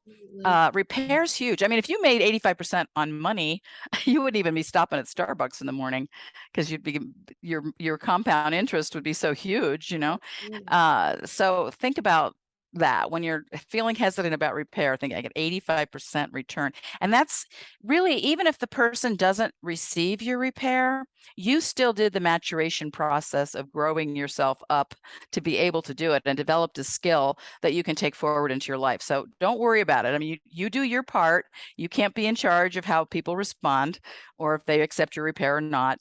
S2: repair is huge. I mean, if you made 85% on money, you wouldn't even be stopping at Starbucks in the morning, because you'd be, your compound interest would be so huge, you know? So think about that when you're feeling hesitant about repair. Think I get 85% return. And that's really, even if the person doesn't receive your repair, you still did the maturation process of growing yourself up to be able to do it, and developed a skill that you can take forward into your life. So don't worry about it. I mean, you do your part. You can't be in charge of how people respond or if they accept your repair or not.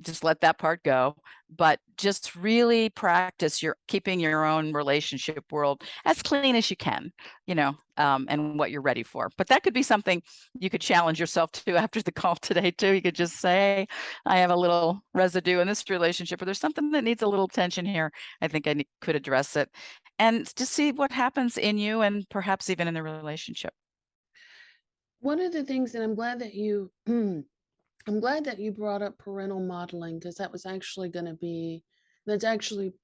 S2: Just let that part go, but just really practice keeping your own relationship world as clean as you can, you know, and what you're ready for. But that could be something you could challenge yourself to after the call today too. You could just say, I have a little residue in this relationship, or there's something that needs a little attention here. I think I could address it, and just see what happens in you, and perhaps even in the relationship.
S1: One of the things, and I'm glad that you I'm glad that you brought up parental modeling, because that's actually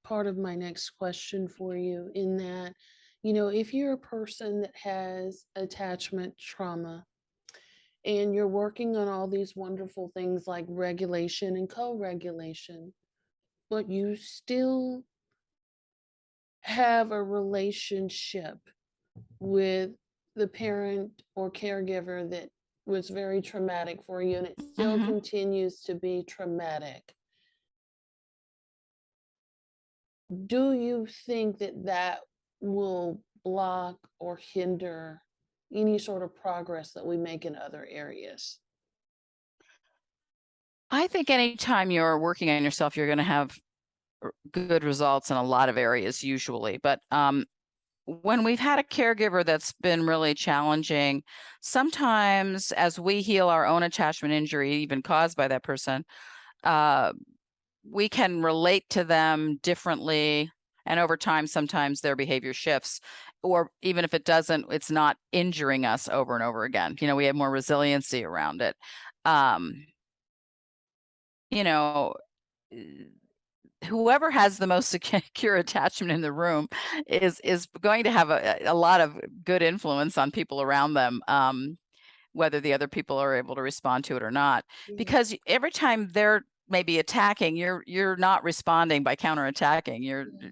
S1: part of my next question for you, in that, you know, if you're a person that has attachment trauma and you're working on all these wonderful things like regulation and co-regulation, but you still have a relationship with the parent or caregiver that was very traumatic for you, and it still continues to be traumatic. Do you think that that will block or hinder any sort of progress that we make in other areas?
S2: I think anytime you're working on yourself, you're going to have good results in a lot of areas usually. But when we've had a caregiver that's been really challenging, sometimes as we heal our own attachment injury, even caused by that person, we can relate to them differently. And over time, sometimes their behavior shifts, or even if it doesn't, it's not injuring us over and over again. You know, we have more resiliency around it. You know, whoever has the most secure attachment in the room is going to have a lot of good influence on people around them, whether the other people are able to respond to it or not. Because every time they're maybe attacking, you're not responding by counterattacking.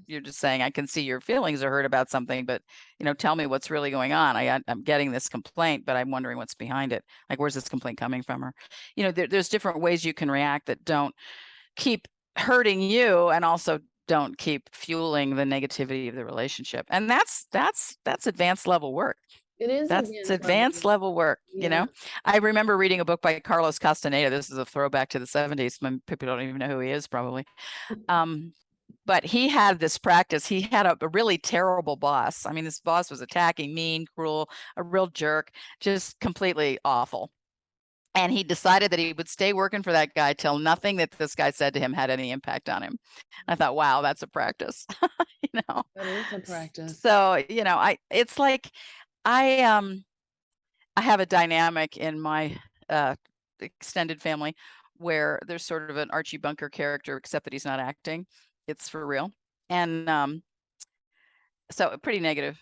S2: You're just saying, I can see your feelings are hurt about something, but you know, tell me what's really going on. I'm getting this complaint, but I'm wondering what's behind it. Like, where's this complaint coming from? Or, you know, there's different ways you can react that don't keep hurting you, and also don't keep fueling the negativity of the relationship. And that's advanced level work.
S1: It is
S2: That's advanced level work. You know, I remember reading a book by Carlos Castaneda. This is a throwback to the 70s. People don't even know who he is, probably. But he had this practice. He had a really terrible boss. I mean, this boss was attacking, mean, cruel, a real jerk, just completely awful. And he decided that he would stay working for that guy till nothing that this guy said to him had any impact on him. I thought, wow, that's a practice. You know,
S1: that is a practice.
S2: So, you know, it's like, I have a dynamic in my extended family where there's sort of an Archie Bunker character, except that he's not acting. It's for real. And so pretty negative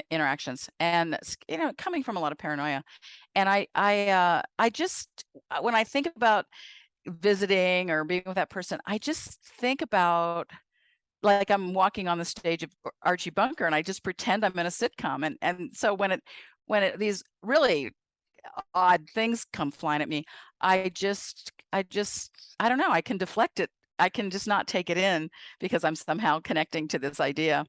S2: interactions, and you know, coming from a lot of paranoia. And I just, when I think about visiting or being with that person, I just think about, like, I'm walking on the stage of Archie Bunker, and I just pretend I'm in a sitcom. And so when these really odd things come flying at me, I don't know, I can deflect it. I can just not take it in, because I'm somehow connecting to this idea.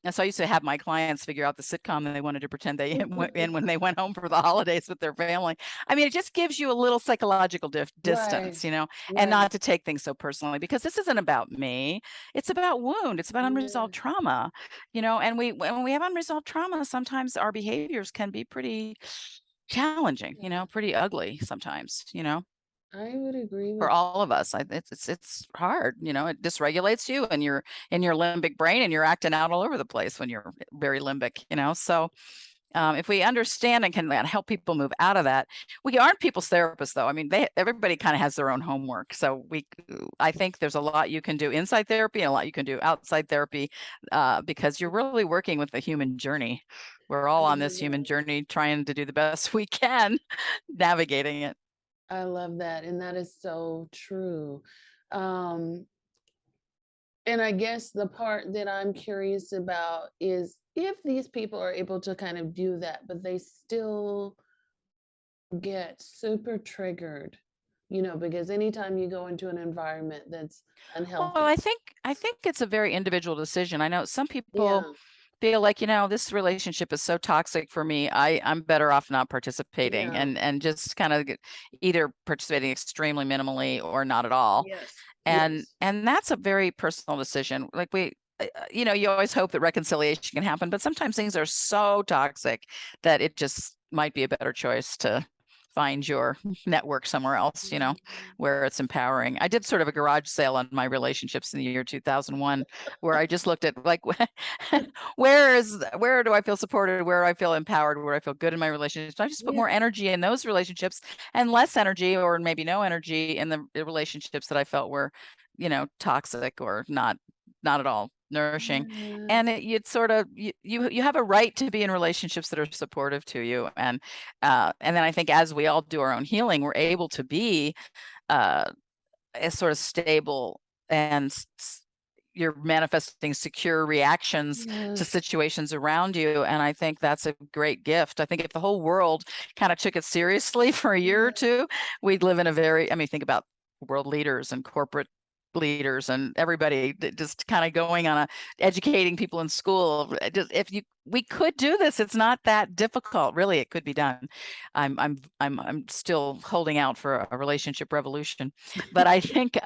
S2: And so I used to have my clients figure out the sitcom that they wanted to pretend they went in when they went home for the holidays with their family. I mean, it just gives you a little psychological distance,
S1: Right.
S2: and not
S1: Right.
S2: to take things so personally, because this isn't about me. It's about wound. It's about unresolved
S1: Yeah.
S2: trauma, and when we have unresolved trauma, sometimes our behaviors can be pretty challenging,
S1: Yeah.
S2: pretty ugly sometimes,
S1: I would agree
S2: for
S1: with
S2: all of us. It's hard, it dysregulates you, and you're in your limbic brain, and you're acting out all over the place when you're very limbic, so if we understand and can help people move out of that. We aren't people's therapists, though. I mean, everybody kind of has their own homework. So I think there's a lot you can do inside therapy and a lot you can do outside therapy, because you're really working with the human journey. We're all
S1: I
S2: on
S1: love
S2: this human
S1: that.
S2: journey trying to do the best we can, navigating it.
S1: I love that, and that is so true. Um, and I guess the part that I'm curious about is if these people are able to kind of do that, but they still get super triggered, because anytime you go into an environment that's
S2: Well,
S1: unhealthy.
S2: I think it's a very individual decision. I know some people
S1: Yeah,
S2: feel like, this relationship is so toxic for me. I'm better off not participating,
S1: yeah,
S2: and just kind of either participating extremely minimally or not at all.
S1: yes,
S2: And
S1: yes,
S2: and that's a very personal decision. Like you always hope that reconciliation can happen, but sometimes things are so toxic that it just might be a better choice to find your network somewhere else,
S1: mhm,
S2: where it's empowering. I did sort of a garage sale on my relationships in the year 2001, where I just looked at like where do I feel supported, where do I feel empowered, where I feel good in my relationships. I just put
S1: yeah,
S2: more energy in those relationships and less energy, or maybe no energy, in the relationships that I felt were, toxic or not at all nourishing. And
S1: yes,
S2: it's sort of you have a right to be in relationships that are supportive to you. And then I think as we all do our own healing, we're able to be uh, a sort of stable, and you're manifesting secure reactions to
S1: yes,
S2: situations around you. And I think that's a great gift. I think if the whole world kind of took it seriously for a year or
S1: yeah,
S2: two, we'd live in I mean, think about world leaders and corporate leaders and everybody just kind of going on educating people in school. If we could do this, it's not that difficult, really. It could be done. I'm still holding out for a relationship revolution, but I think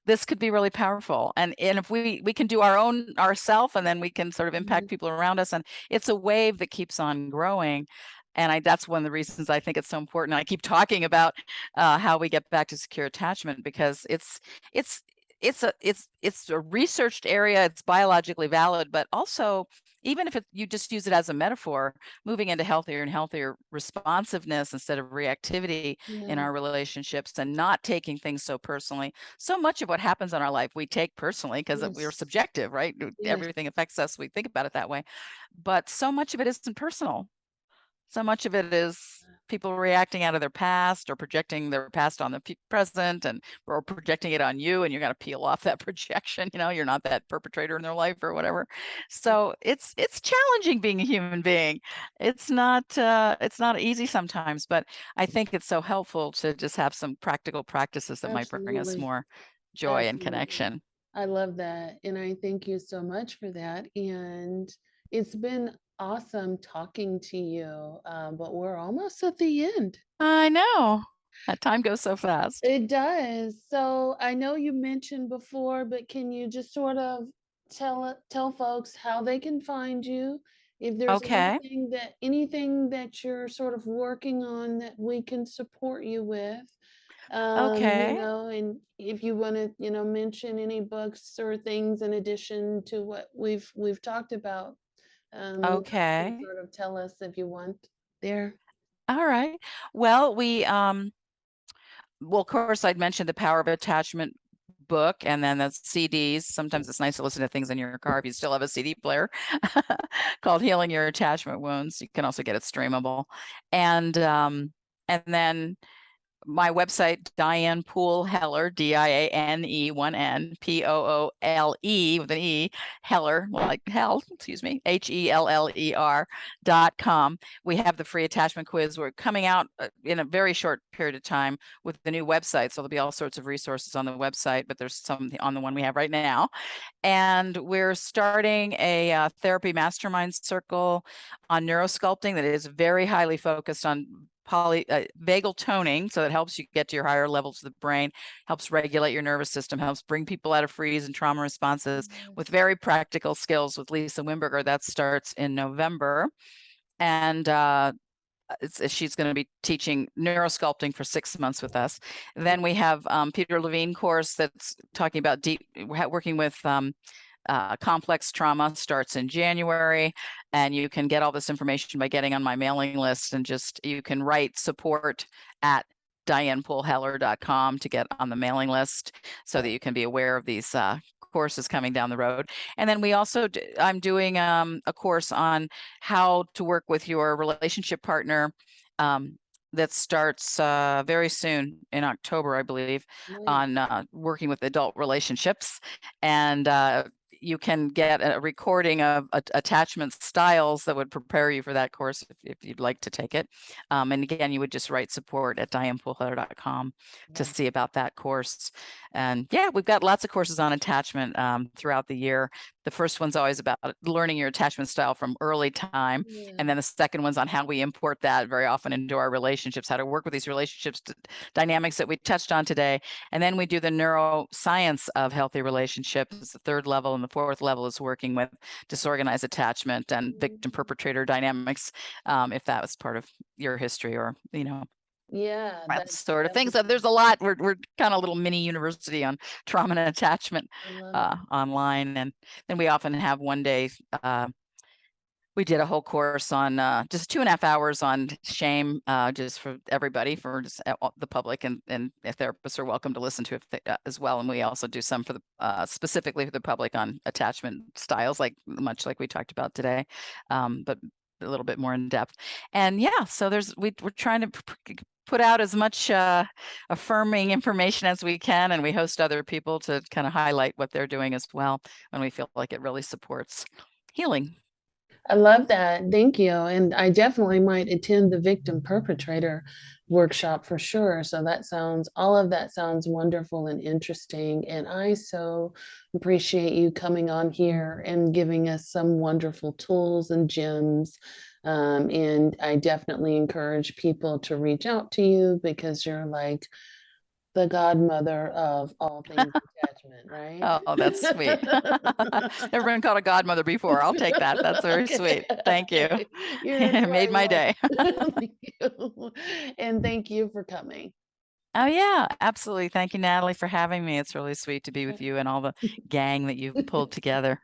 S2: this could be really powerful. And if we can do our own ourself, and then we can sort of impact
S1: mhm,
S2: people around us, and it's a wave that keeps on growing. And that's one of the reasons I think it's so important. I keep talking about how we get back to secure attachment, because it's it's a researched area. It's biologically valid, but also, even if you just use it as a metaphor, moving into healthier and healthier responsiveness instead of reactivity in
S1: yeah,
S2: our relationships, and not taking things so personally. So much of what happens in our life we take personally because we're
S1: yes,
S2: subjective, right?
S1: yes,
S2: Everything affects us. We think about it that way. But so much of it isn't personal. So much of it is people reacting out of their past, or projecting their past on the present, or projecting it on you, and you got to peel off that projection. You're not that perpetrator in their life or whatever. So it's challenging being a human being. It's not easy sometimes, but I think it's so helpful to just have some practical practices that might bring us
S1: absolutely,
S2: more joy and
S1: absolutely.
S2: connection.
S1: I love that. And I thank you so much for that. And it's been awesome talking to you, but we're almost at the end.
S2: I know. That time goes so fast.
S1: It does. So I know you mentioned before, but can you just sort of tell folks how they can find you? If there's
S2: Okay.
S1: anything that you're sort of working on that we can support you with,
S2: Okay.
S1: and if you want to, mention any books or things in addition to what we've talked about, you guys can
S2: Okay.
S1: sort of tell us if you want there.
S2: All right. Well, of course, I'd mentioned the Power of Attachment book, and then the CDs. Sometimes it's nice to listen to things in your car if you still have a CD player, called Healing Your Attachment Wounds. You can also get it streamable. And then my website, Diane Poole Heller, DIANE, one N, POOLE with an E, Heller, like hell, excuse me, HELLER.com. We have the free attachment quiz. We're coming out in a very short period of time with the new website. So there'll be all sorts of resources on the website, but there's some on the one we have right now. And we're starting a therapy mastermind circle on neurosculpting that is very highly focused on vagal toning, so it helps you get to your higher levels of the brain, helps regulate your nervous system, helps bring people out of freeze and trauma responses with very practical skills with Lisa Wimberger. That starts in November. And she's going to be teaching neurosculpting for 6 months with us. Then we have Peter Levine course that's talking about working with complex trauma, starts in January, and you can get all this information by getting on my mailing list, and you can write support at DianePooleHeller.com to get on the mailing list so that you can be aware of these courses coming down the road. And then we also, I'm doing a course on how to work with your relationship partner that starts very soon in October, I believe, on working with adult relationships. And you can get a recording of attachment styles that would prepare you for that course if you'd like to take it. And again, you would just write support at DianePooleHeller.com to see about that course. And yeah, we've got lots of courses on attachment throughout the year. The first one's always about learning your attachment style from early time. And then the second one's on how we import that very often into our relationships, how to work with these relationships dynamics that we touched on today. And then we do the neuroscience of healthy relationships. The third level, and the fourth level is working with disorganized attachment and victim perpetrator dynamics, if that was part of your history, or, you know, that sort of thing. So there's a lot. We're kind of a little mini university on trauma and attachment online. And then we often have one day, we did a whole course on just 2.5 hours on shame, just for everybody, for just the public, and therapists are welcome to listen to it as well. And we also do some for the specifically for the public on attachment styles, much like we talked about today, but a little bit more in depth. And yeah, so we're trying to put out as much affirming information as we can, and we host other people to kind of highlight what they're doing as well when we feel like it really supports healing.
S1: I love that. Thank you. And I definitely might attend the victim perpetrator workshop for sure. So all of that sounds wonderful and interesting. And I so appreciate you coming on here and giving us some wonderful tools and gems. And I definitely encourage people to reach out to you, because you're like the godmother of all things attachment, right?
S2: Oh, that's sweet. Never been called a godmother before. I'll take that. That's very sweet. Thank you. It made my day.
S1: Thank you. And thank you for coming.
S2: Oh, yeah, absolutely. Thank you, Natalie, for having me. It's really sweet to be with you and all the gang that you've pulled together.